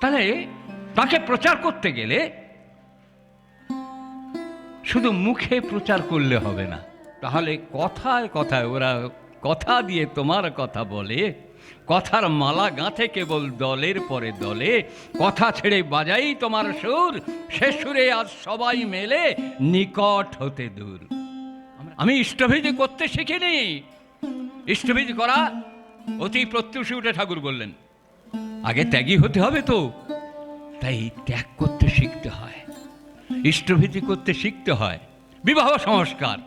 তাহলে তাকে প্রচার করতে গেলে শুধু মুখে প্রচার করলে হবে না, তাহলে কথায় কথায় ওরা কথা দিয়ে তোমার কথা বলে, কথার মালা গাঁথে কেবল দলের পরে দলে, কথা ছেড়ে বাজাই তোমার সুর, সে সুরে আজ সবাই মেলে নিকট হতে দূর। আমি ইষ্টভীতি করতে শিখিনি, ইষ্টভীতি করা অতি প্রত্যুষে উঠে ঠাকুর বললেন আগে ত্যাগী হতে হবে, তো তাই ত্যাগ করতে শিখতে হয়, ইষ্টভীতি করতে শিখতে হয়, বিবাহ সংস্কার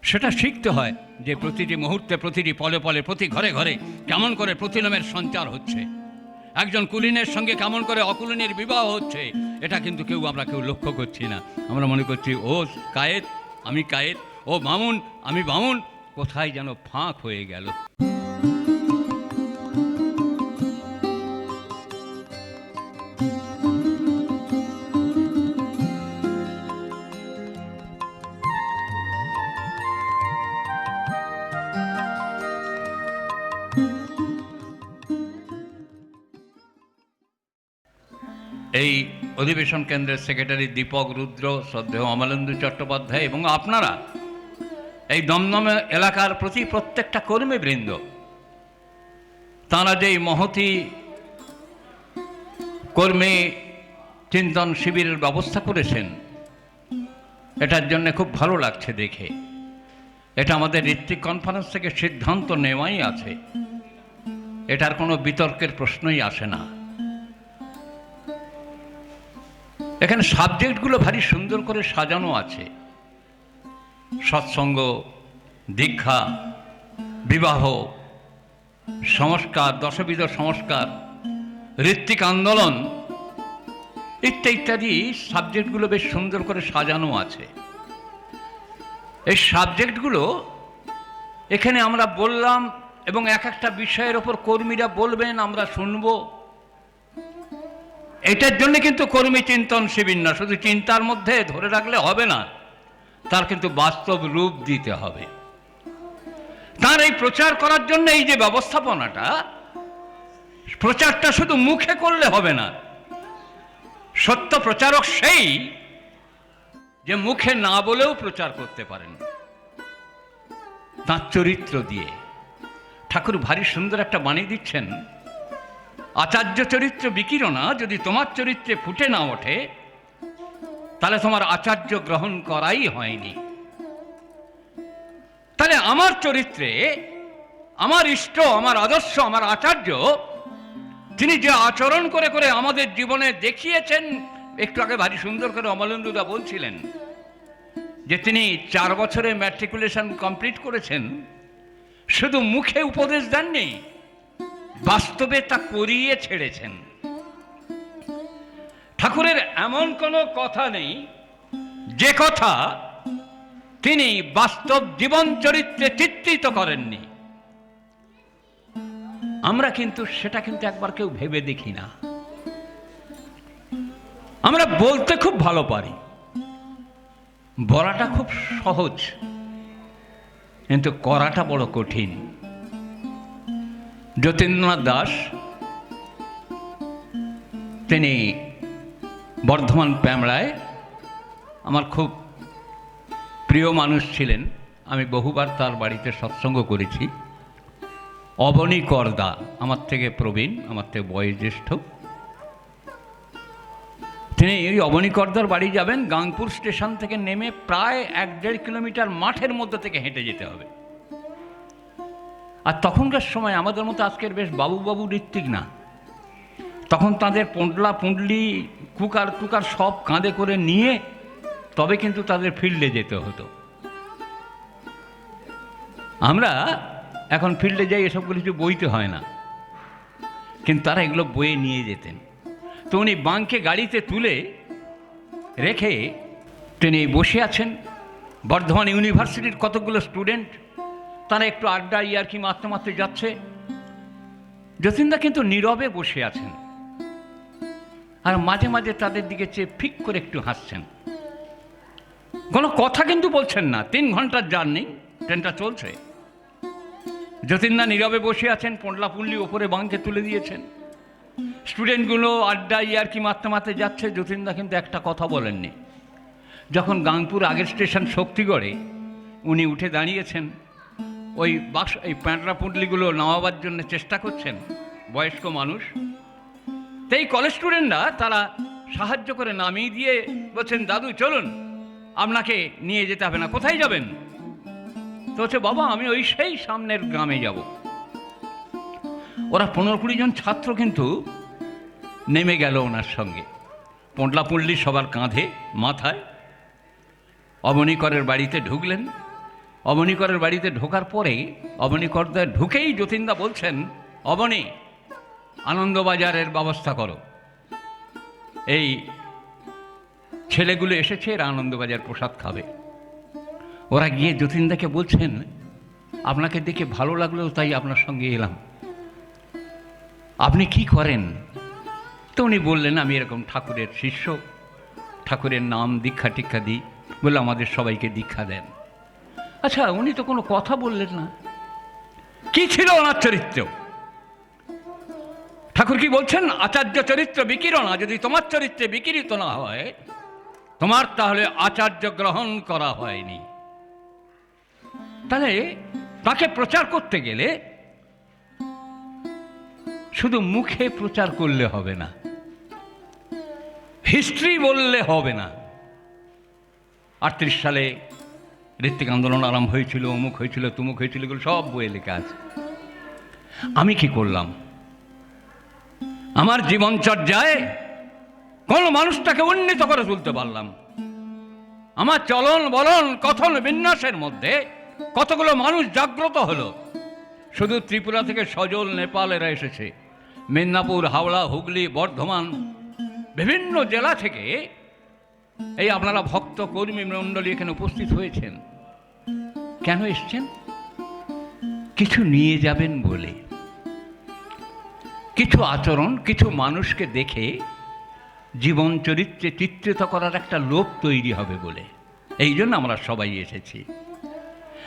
সেটা শিখতে হয়, যে প্রতিটি মুহূর্তে প্রতিটি পলে পলে প্রতি ঘরে ঘরে কেমন করে প্রতিলোমের সঞ্চার হচ্ছে, একজন কুলীনের সঙ্গে কেমন করে অকুলীনের বিবাহ হচ্ছে, এটা কিন্তু আমরা কেউ লক্ষ্য করছি না। আমরা মনে করছি ও কায়েত আমি কায়েত, ও বামুন আমি বামুন, কোথায় যেন ফাঁক হয়ে গেল। এই অধিবেশন কেন্দ্রের সেক্রেটারি দীপক রুদ্র, শ্রদ্ধেয় অমলেন্দু চট্টোপাধ্যায় এবং আপনারা এই দমদম এলাকার প্রতি প্রত্যেকটা কর্মীবৃন্দ, তাঁরা যে মহতি কর্মী চিন্তন শিবিরের ব্যবস্থা করেছেন, এটার জন্য খুব ভালো লাগছে দেখে। এটা আমাদের ঋত্বিক কনফারেন্স থেকে সিদ্ধান্ত নেওয়াই আছে, এটার কোনো বিতর্কের প্রশ্নই আসে না। এখানে সাবজেক্টগুলো ভারী সুন্দর করে সাজানো আছে, সৎসঙ্গ, দীক্ষা, বিবাহ সংস্কার, দশবিধ সংস্কার, ঋত্বিক আন্দোলন ইত্যাদি সাবজেক্টগুলো বেশ সুন্দর করে সাজানো আছে। এই সাবজেক্টগুলো এখানে আমরা বললাম এবং এক একটা বিষয়ের ওপর কর্মীরা বলবেন, আমরা শুনবো। এটার জন্য কিন্তু কর্মী চিন্তন শিবির না, শুধু চিন্তার মধ্যে ধরে রাখলে হবে না, তার কিন্তু বাস্তব রূপ দিতে হবে। তার এই প্রচার করার জন্য এই যে ব্যবস্থাপনাটা, প্রচারটা শুধু মুখে করলে হবে না। সত্য প্রচারক সেই যে মুখে না বলেও প্রচার করতে পারেন তাঁর চরিত্র দিয়ে। ঠাকুর ভারী সুন্দর একটা বাণী দিচ্ছেন, আচার্য চরিত্র বিকিরণা যদি তোমার চরিত্রে ফুটে না ওঠে, তাহলে তোমার আচার্য গ্রহণ করাই হয়নি। তাহলে আমার চরিত্রে আমার ইষ্ট, আমার আদর্শ, আমার আচার্য, তিনি যে আচরণ করে করে আমাদের জীবনে দেখিয়েছেন, একটু আগে ভারী সুন্দর করে অমলেন্দুদা বলছিলেন যে তিনি 4 বছরে ম্যাট্রিকুলেশন কমপ্লিট করেছেন, শুধু মুখে উপদেশ দেননি, বাস্তবে তা করিয়ে ছেড়েছেন। ঠাকুরের এমন কোনো কথা নেই যে কথা তিনি বাস্তব জীবন চরিত্রে চিত্রিত করেননি। আমরা কিন্তু সেটা একবার কেউ ভেবে দেখি না। আমরা বলতে খুব ভালো পারি, বলাটা খুব সহজ, কিন্তু করাটা বড় কঠিন। যতীন্দ্রনাথ দাস তিনি বর্ধমান প্যামড়ায় আমার খুব প্রিয় মানুষ ছিলেন, আমি বহুবার তার বাড়িতে সৎসঙ্গ করেছি। অবনী করদা আমার থেকে প্রবীণ, আমার থেকে বয়োজ্যেষ্ঠ। তিনি এই অবনী করদার বাড়ি যাবেন, গাংপুর স্টেশন থেকে নেমে প্রায় 1-1.5 কিলোমিটার মাঠের মধ্যে থেকে হেঁটে যেতে হবে। আর তখনকার সময় আমাদের মতো আজকের বেশ বাবু বাবু ঋত্বিক না, তখন তাদের পোঁটলা পুঁটলি কুকার টুকার সব কাঁধে করে নিয়ে তবে কিন্তু তাদের ফিল্ডে যেতে হতো। আমরা এখন ফিল্ডে যাই, এসবগুলো কিছু বইতে হয় না, কিন্তু তারা এগুলো বয়ে নিয়ে যেতেন। তো উনি বাঁকে গাড়িতে তুলে রেখে তিনি বসে আছেন। বর্ধমান ইউনিভার্সিটির কতগুলো স্টুডেন্ট, তারা একটু আড্ডা ইয়ার্কি মারতে মারতে যাচ্ছে। যতীনদা কিন্তু নীরবে বসে আছেন, আর মাঝে মাঝে তাদের দিকে চেয়ে ফিক করে একটু হাসছেন। কোনো কথা কিন্তু বলছেন না। 3 ঘন্টার জার্নি, ট্রেনটা চলছে। যতীনদা নীরবে বসে আছেন, পোঁটলা পুঁটলি ওপরে বাঁকে তুলে দিয়েছেন। স্টুডেন্টগুলো আড্ডা ইয়ার্কি মারতে মারতে যাচ্ছে, যতীনদা কিন্তু একটা কথা বলেননি। যখন গাংপুর আগের স্টেশন শক্তিগড়ে উনি উঠে দাঁড়িয়েছেন, ওই বাক্স এই প্যাঁটরা পুঁটলিগুলো নামাবার জন্য চেষ্টা করছেন বয়স্ক মানুষ, তাই কলেজ স্টুডেন্টরা তারা সাহায্য করে নামিয়ে দিয়ে বলছেন, দাদু চলুন, আপনাকে নিয়ে যেতে হবে না। কোথায় যাবেন? তো হচ্ছে, বাবা আমি ওই সেই সামনের গ্রামে যাব। ওরা 15-20 জন ছাত্র কিন্তু নেমে গেল ওনার সঙ্গে, পোঁটলা পুঁটলি সবার কাঁধে মাথায়। অবনীকরের বাড়িতে ঢুকলেন। অবনীকরের বাড়িতে ঢোকার পরে অবনীকরদের ঢুকেই যতীনদা বলছেন, অবনী আনন্দবাজারের ব্যবস্থা করো, এই ছেলেগুলো এসেছে, এরা আনন্দবাজার প্রসাদ খাবে। ওরা গিয়ে যতীনদাকে বলছেন, আপনাকে দেখে ভালো লাগলো তাই আপনার সঙ্গে এলাম, আপনি কি করেন? তো উনি বললেন, আমি এরকম ঠাকুরের শিষ্য, ঠাকুরের নাম দীক্ষা টিক্ষা দিই। বলে, আমাদের সবাইকে দীক্ষা দেন। আচ্ছা, উনি তো কোনো কথা বললেন না। কি ছিল ওনার চরিত্র? ঠাকুর কি বলছেন? আচার্য চরিত্র বিকিরণা, যদি তোমার চরিত্রে বিকিরিত না হয় তোমার তাহলে আচার্য গ্রহণ করা হয়নি। তাহলে তাকে প্রচার করতে গেলে শুধু মুখে প্রচার করলে হবে না, হিস্ট্রি বললে হবে না। 38 সালে ঋত্বিক আন্দোলন আরম্ভ হয়েছিল, অমুক হয়েছিল, তুমুক হয়েছিল, এগুলো সব বইয়ে লেখা আছে। আমি কি করলাম? আমার জীবনচর্যায় কোন মানুষটাকে উন্নীত করে তুলতে পারলাম? আমার চলন বলন কথন বিন্যাসের মধ্যে কতগুলো মানুষ জাগ্রত হলো। শুধু ত্রিপুরা থেকে সজল, নেপালেরা এসেছে, মেদিনীপুর, হাওড়া, হুগলি, বর্ধমান, বিভিন্ন জেলা থেকে এই আপনারা ভক্ত কর্মী মণ্ডলী এখানে উপস্থিত হয়েছেন। কেন এসছেন? কিছু নিয়ে যাবেন বলে, কিছু আচরণ, কিছু মানুষকে দেখে জীবন চরিত্রে চিত্রিত করার একটা লোভ তৈরি হবে বলে। এই জন্য আমরা সবাই এসেছি।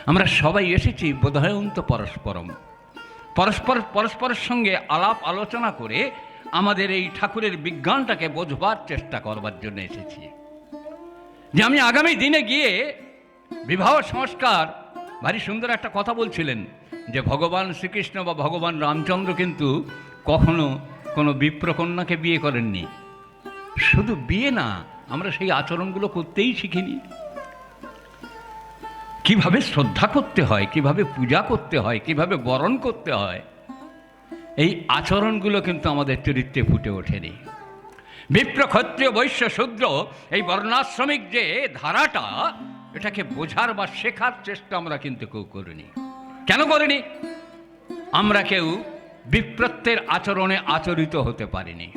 আমরা সবাই এসেছি বোধয়ন্ত পরস্পরম, পরস্পরের সঙ্গে আলাপ আলোচনা করে আমাদের এই ঠাকুরের বিজ্ঞানটাকে বোঝবার চেষ্টা করবার জন্য এসেছি। যে আমি আগামী দিনে গিয়ে বিবাহ সংস্কার, ভারী সুন্দর একটা কথা বলছিলেন যে ভগবান শ্রীকৃষ্ণ বা ভগবান রামচন্দ্র কিন্তু কখনো কোনো বিপ্রকন্যাকে বিয়ে করেননি। শুধু বিয়ে না, আমরা সেই আচরণগুলো করতেই শিখিনি। কিভাবে শ্রদ্ধা করতে হয়, কিভাবে পূজা করতে হয়, কিভাবে বরণ করতে হয়, এই আচরণগুলো কিন্তু আমাদের চরিত্রে ফুটে ওঠেনি। বিপ্র, ক্ষত্রিয়, বৈশ্য, শূদ্র, এই বর্ণাশ্রমিক যে ধারাটা, এটাকে বোঝার বা শেখার চেষ্টা আমরা কিন্তু কেউ করিনি। কেন করিনি? আমরা কেউ বিপ্রত্বের আচরণে আচরিত হতে পারিনি।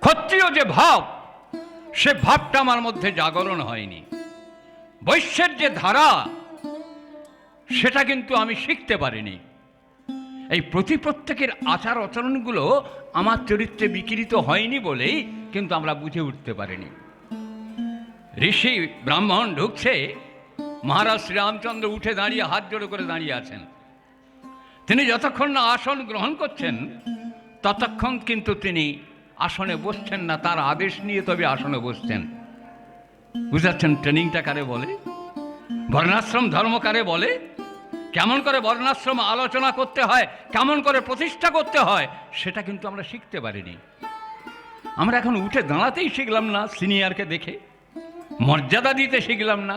ক্ষত্রিয় যে ভাব, সে ভাবটা আমার মধ্যে জাগরণ হয়নি। বৈশ্যের যে ধারা, সেটা কিন্তু আমি শিখতে পারিনি। এই প্রত্যেকের আচার আচরণগুলো আমার চরিত্রে বিকৃত হয়নি বলেই কিন্তু আমরা বুঝে উঠতে পারিনি। ঋষি ব্রাহ্মণ ঢুকছে, মহারাজ শ্রীরামচন্দ্র উঠে দাঁড়িয়ে হাত জোড়ো করে দাঁড়িয়ে আছেন। তিনি যতক্ষণ না আসন গ্রহণ করছেন ততক্ষণ কিন্তু তিনি আসনে বসছেন না, তার আদেশ নিয়ে তবে আসনে বসছেন। বুঝাচ্ছেন ট্রেনিংটা কারে বলে, বর্ণাশ্রম ধর্ম কারে বলে, কেমন করে বর্ণাশ্রম আলোচনা করতে হয়, কেমন করে প্রতিষ্ঠা করতে হয়, সেটা কিন্তু আমরা শিখতে পারিনি। আমরা এখন উঠে দাঁড়াতেই শিখলাম না, সিনিয়রকে দেখে মর্যাদা দিতে শিখলাম না,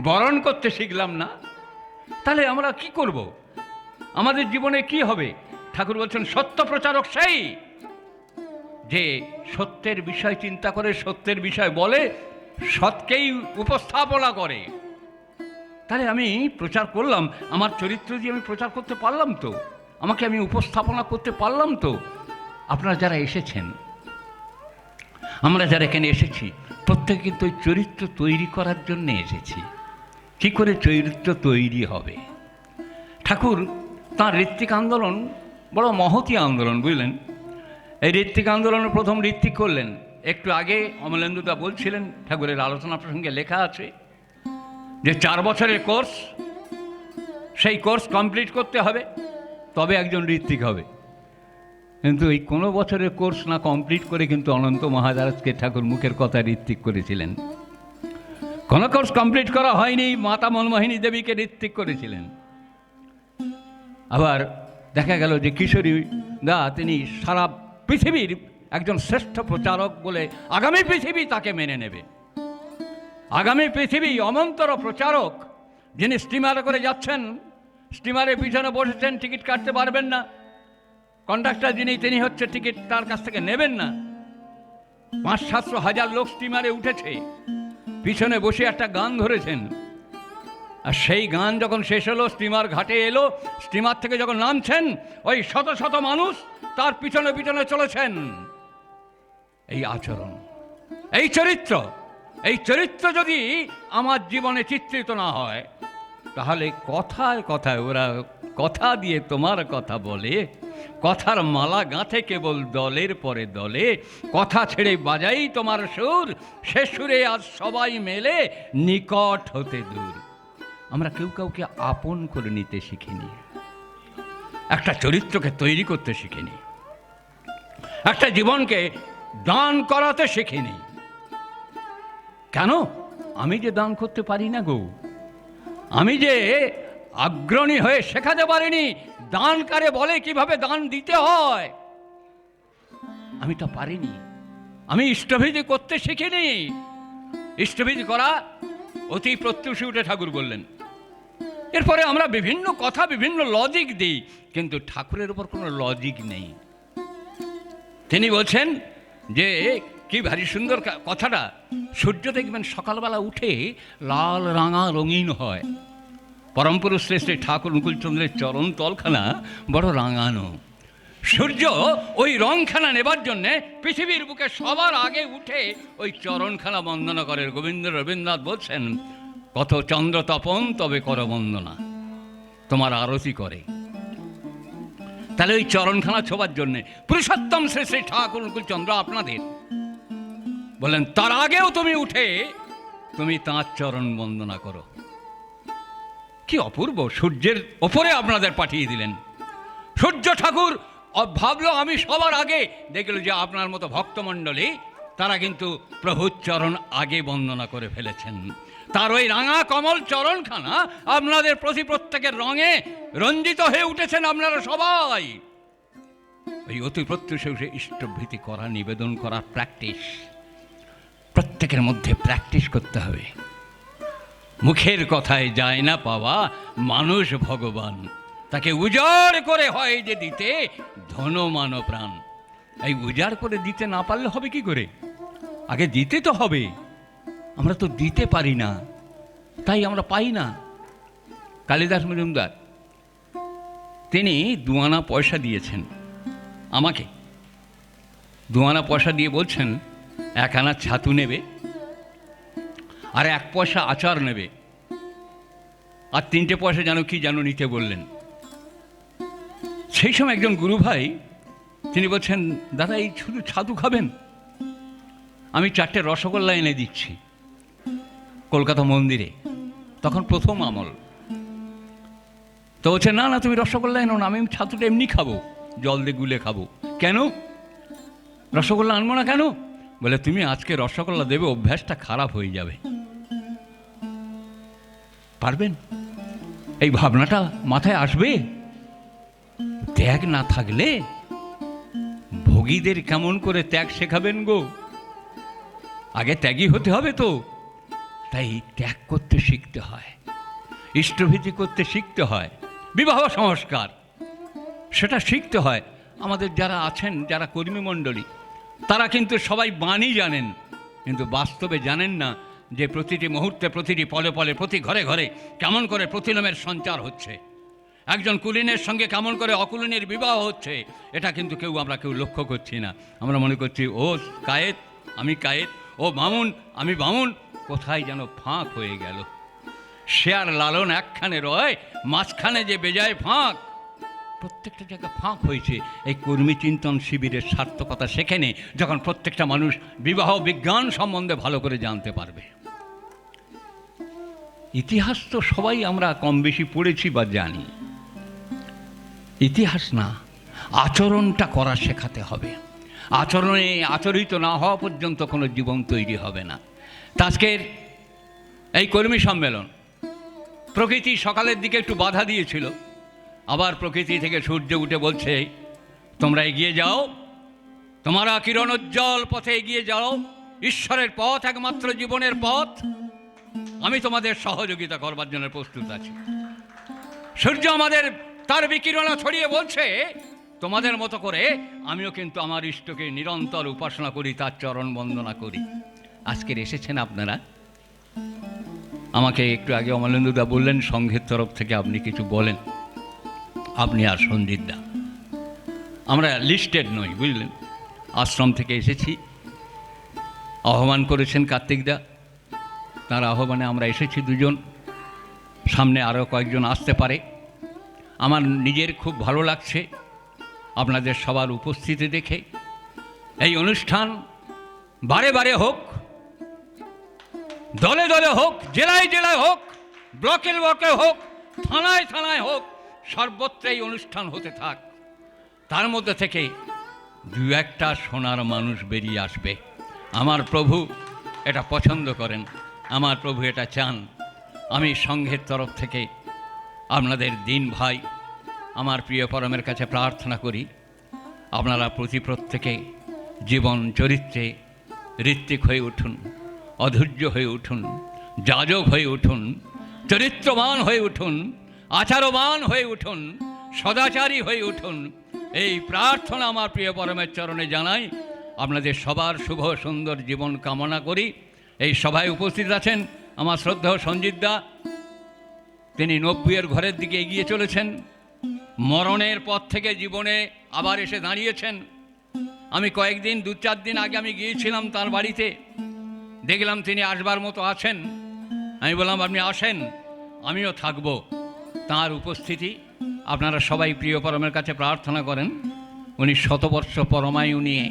বরণ করতে শিখলাম না। তাহলে আমরা কি করব? আমাদের জীবনে কি হবে? ঠাকুর বলছেন সত্য প্রচারক সেই যে সত্যের বিষয় চিন্তা করে, সত্যের বিষয় বলে, সৎকেই উপস্থাপনা করে। তাহলে আমি প্রচার করলাম, আমার চরিত্র দিয়ে আমি প্রচার করতে পারলাম তো, আমাকে আমি উপস্থাপনা করতে পারলাম তো। আপনারা যারা এসেছেন, আমরা যারা এখানে এসেছি, প্রত্যেকে কিন্তু ওই চরিত্র তৈরি করার জন্য এসেছি। কী করে চরিত্র তৈরি হবে? ঠাকুর তাঁর ঋত্বিক আন্দোলন বড় মহতী আন্দোলন, বুঝলেন। এই ঋত্বিক আন্দোলনের প্রথম ঋত্বিক করলেন। একটু আগে অমলেন্দুদা বলছিলেন, ঠাকুরের আলোচনা প্রসঙ্গে লেখা আছে যে 4 বছরের কোর্স, সেই কোর্স কমপ্লিট করতে হবে তবে একজন ঋত্বিক হবে। কিন্তু এই কোনো বছরের কোর্স না কমপ্লিট করে কিন্তু অনন্ত মহারাজকে ঠাকুর মুখের কথা ঋত্বিক করেছিলেন। কোনো কোর্স কমপ্লিট করা হয়নি, মাতা মনমোহিনী দেবীকে ঋত্বিক করেছিলেন। আবার দেখা গেল যে কিশোরী দা তিনি সারা পৃথিবীর একজন শ্রেষ্ঠ প্রচারক বলে আগামী পৃথিবী তাকে মেনে নেবে। আগামী পৃথিবী অনন্তর প্রচারক, যিনি স্টিমারে করে যাচ্ছেন, স্টিমারের পিছনে বসেছেন, টিকিট কাটতে পারবেন না, কন্ডাক্টর যিনি তিনি হচ্ছে টিকিট তার কাছ থেকে নেবেন না। 500-700 লোক স্টিমারে উঠেছে, পিছনে বসে একটা গান ধরেছেন, আর সেই গান যখন শেষ হলো, স্টিমার ঘাটে এলো, স্টিমার থেকে যখন নামছেন ওই শত শত মানুষ তার পিছনে পিছনে চলেছেন। এই আচরণ, এই চরিত্র যদি আমার জীবনে চিত্রিত না হয়, তাহলে কথায় কথায় ওরা কথা দিয়ে তোমার কথা বলে, কথার মালা গাঁথে কেবল দলের পরে দলে, কথা ছেড়ে বাজাই তোমার সুর, সে সুরে আজ সবাই মেলে নিকট হতে দূর। আমরা কেউ কাউকে আপন করে নিতে শিখিনি, একটা চরিত্রকে তৈরি করতে শিখিনি, একটা জীবনকে দান করাতে শিখিনি। কেন? আমি যে দান করতে পারি না গো, আমি যে অগ্রণী হয়ে শেখাতে পারিনি দান কারে বলে, কিভাবে দান দিতে হয়, আমি তা পারিনি। আমি ইষ্টভীতি করতে শিখিনি। ইষ্টভীতি করা অতি প্রত্যুষে উঠে ঠাকুর বললেন। এরপরে আমরা বিভিন্ন কথা, বিভিন্ন লজিক দিই, কিন্তু ঠাকুরের উপর কোনো লজিক নেই। তিনি বলছেন যে কি ভারী সুন্দর কথাটা, সূর্য দেখবেন সকালবেলা উঠে লাল রাঙা রঙিন হয়। পরম পুরুষ শ্রেষ্ঠ ঠাকুর অনুকূলচন্দ্রের চরণ তলখানা বড় রাঙানো। সূর্য ওই রংখানা নেবার জন্যে পৃথিবীর বুকে সবার আগে উঠে ওই চরণখানা বন্দনা করে। রবীন্দ্রনাথ বলছেন, কত চন্দ্র তপন তবে কর বন্দনা, তোমার আরতি করে। তাহলে ওই চরণখানা ছোবার জন্যে পুরুষোত্তম শ্রী শ্রী ঠাকুর অনুকূলচন্দ্র আপনাদের বলেন, তার আগেও তুমি উঠে তুমি তাঁর চরণ বন্দনা করো। কি অপূর্ব! সূর্যের ওপরে আপনাদের পাঠিয়ে দিলেন। সূর্য ঠাকুর ভাবলো আমি সবার আগে, দেখল যে আপনার মতো ভক্তমণ্ডলী তারা কিন্তু প্রভুর চরণ আগে বন্দনা করে ফেলেছেন। তার ওই রাঙা কমল চরণখানা আপনাদের প্রতি প্রত্যেকের রঙে রঞ্জিত হয়ে উঠেছেন আপনারা সবাই। ওই অতি প্রত্যুষে ইষ্টভীতি করা, নিবেদন করার প্র্যাকটিস প্রত্যেকের মধ্যে প্র্যাকটিস করতে হবে। মুখের কথায় যায় না পাওয়া মানুষ ভগবান, তাকে উজাড় করে হয় যে দিতে ধন মান প্রাণ। এই উজাড় করে দিতে না পারলে হবে কি করে? আগে দিতে তো হবে। আমরা তো দিতে পারি না, তাই আমরা পাই না। কালিদাস মজুমদার তিনি 2 আনা পয়সা দিয়েছেন আমাকে। 2 আনা পয়সা দিয়ে বলছেন 1 আনা ছাতু নেবে, আর 1 পয়সা আচার নেবে, আর 3টে পয়সা যেন নিতে বললেন। সেই সময় একজন গুরু ভাই তিনি বলছেন, দাদা এই শুধু ছাতু খাবেন? আমি 4টে রসগোল্লা এনে দিচ্ছি। কলকাতা মন্দিরে তখন প্রথম আমল। তো বলছে, না না তুমি রসগোল্লা এনো না, আমি ছাতুটা এমনি খাবো, জল দিয়ে গুলে খাবো। কেন রসগোল্লা আনবো না কেন? বলে, তুমি আজকে রসগোল্লা দেবে, অভ্যাসটা খারাপ হয়ে যাবে। পারবেন? এই ভাবনাটা মাথায় আসবে? ত্যাগ না থাকলে ভোগীদের কেমন করে ত্যাগ শেখাবেন গো? আগে ত্যাগী হতে হবে তো। তাই ত্যাগ করতে শিখতে হয়, ইষ্টভীতি করতে শিখতে হয়, বিবাহ সংস্কার সেটা শিখতে হয়। আমাদের যারা আছেন, যারা কর্মী মণ্ডলী, তারা কিন্তু সবাই বাণী জানেন, কিন্তু বাস্তবে জানেন না যে প্রতিটি মুহূর্তে, প্রতিটি পলে পলে, প্রতি ঘরে ঘরে কেমন করে প্রতিলোমের সঞ্চার হচ্ছে, একজন কুলীনের সঙ্গে কেমন করে অকুলীনের বিবাহ হচ্ছে, এটা কিন্তু আমরা কেউ লক্ষ্য করছি না। আমরা মনে করছি ও কায়েত, আমি কায়েত, ও বামুন, আমি বামুন। কোথায় যেন ফাঁক হয়ে গেল। সে আর লালন একখানে রয়, মাঝখানে যে বেজায় ফাঁক। প্রত্যেকটা জায়গায় ফাঁক হয়েছে। এই কর্মী চিন্তন শিবিরের সার্থকতা সেখানে, যখন প্রত্যেকটা মানুষ বিবাহ বিজ্ঞান সম্বন্ধে ভালো করে জানতে পারবে। ইতিহাস তো সবাই আমরা কম বেশি পড়েছি বা জানি, ইতিহাস না, আচরণটা করা শেখাতে হবে। আচরণে আচরিত না হওয়া পর্যন্ত কোনো জীবন তৈরি হবে না। আজকের এই কর্মী সম্মেলন, প্রকৃতি সকালের দিকে একটু বাধা দিয়েছিল, আবার প্রকৃতি থেকে সূর্য উঠে বলছে তোমরা এগিয়ে যাও, তোমরা কিরণোজ্জ্বল পথে এগিয়ে যাও, ঈশ্বরের পথ একমাত্র জীবনের পথ, আমি তোমাদের সহযোগিতা করবার জন্য প্রস্তুত আছি। সূর্য আমাদের তার বিকিরণ ছড়িয়ে বলছে তোমাদের মতো করে আমিও কিন্তু আমার ইষ্টকে নিরন্তর উপাসনা করি, তার চরণ বন্দনা করি। আজকের এসেছেন আপনারা, আমাকে একটু আগে অমলেন্দুদা বললেন সংঘের তরফ থেকে আপনি কিছু বলেন, আপনি আর সঞ্জিতদা, আমরা লিস্টেড নই, বুঝলেন, আশ্রম থেকে এসেছি, আহ্বান করেছেন কার্তিকদা, তার আহ্বানে আমরা এসেছি দুজন, সামনে আরও কয়েকজন আসতে পারে। আমার নিজের খুব ভালো লাগছে আপনাদের সবার উপস্থিতি দেখে। এই অনুষ্ঠান বারে বারে হোক, দলে দলে হোক, জেলায় জেলায় হোক, ব্লকে ব্লকে হোক, থানায় থানায় হোক, সর্বত্র এই অনুষ্ঠান হতে থাক। তার মধ্যে থেকে দু একটা সোনার মানুষ বেরিয়ে আসবে। আমার প্রভু এটা পছন্দ করেন, আমার প্রভু এটা চান। আমি সংঘের তরফ থেকে আপনাদের দিন ভাই, আমার প্রিয় পরমের কাছে প্রার্থনা করি আপনারা প্রত্যেকে জীবন চরিত্রে ঋত্বিক হয়ে উঠুন, অধৈর্য হয়ে উঠুন, যাজক হয়ে উঠুন, চরিত্রবান হয়ে উঠুন, আচারবান হয়ে উঠুন, সদাচারী হয়ে উঠুন। এই প্রার্থনা আমার প্রিয় পরমের চরণে জানাই। আপনাদের সবার শুভ সুন্দর জীবন কামনা করি। এই সভায় উপস্থিত আছেন আমার শ্রদ্ধেয় সঞ্জিতদা, তিনি 90-এর ঘরের দিকে এগিয়ে চলেছেন, মরণের পথ থেকে জীবনে আবার এসে দাঁড়িয়েছেন। আমি কয়েকদিন 2-4 দিন আগে আমি গিয়েছিলাম তার বাড়িতে, দেখলাম তিনি আসবার মতো আছেন। আমি বললাম আপনি আসেন, আমিও থাকব। তাঁর উপস্থিতি আপনারা সবাই প্রিয় পরমের কাছে প্রার্থনা করেন উনি শতবর্ষ পরমায়ু নিয়ে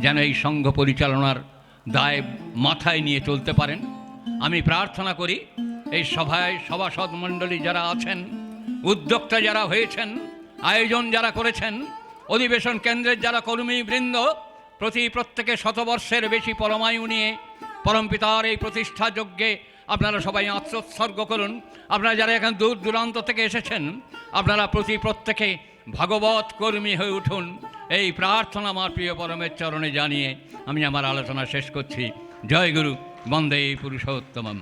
যেন এই সংঘ পরিচালনার দায় মাথায় নিয়ে চলতে পারেন। আমি প্রার্থনা করি এই সভায় সভাসদ মণ্ডলী যারা আছেন, উদ্যোক্তা যারা হয়েছেন, আয়োজন যারা করেছেন, অধিবেশন কেন্দ্রের যারা কর্মীবৃন্দ, প্রত্যেকে শতবর্ষের বেশি পরমায়ু নিয়ে পরমপিতার এই প্রতিষ্ঠা যজ্ঞে আপনারা সবাই আত্মোৎসর্গ করুন। আপনারা যারা এখানে দূর দূরান্ত থেকে এসেছেন, আপনারা প্রত্যেকে ভাগবত কর্মী হয়ে উঠুন। এই প্রার্থনা আমার প্রিয় পরমের চরণে জানিয়ে আমি আমার আলোচনা শেষ করছি। জয় গুরু, বন্দে পুরুষোত্তমম।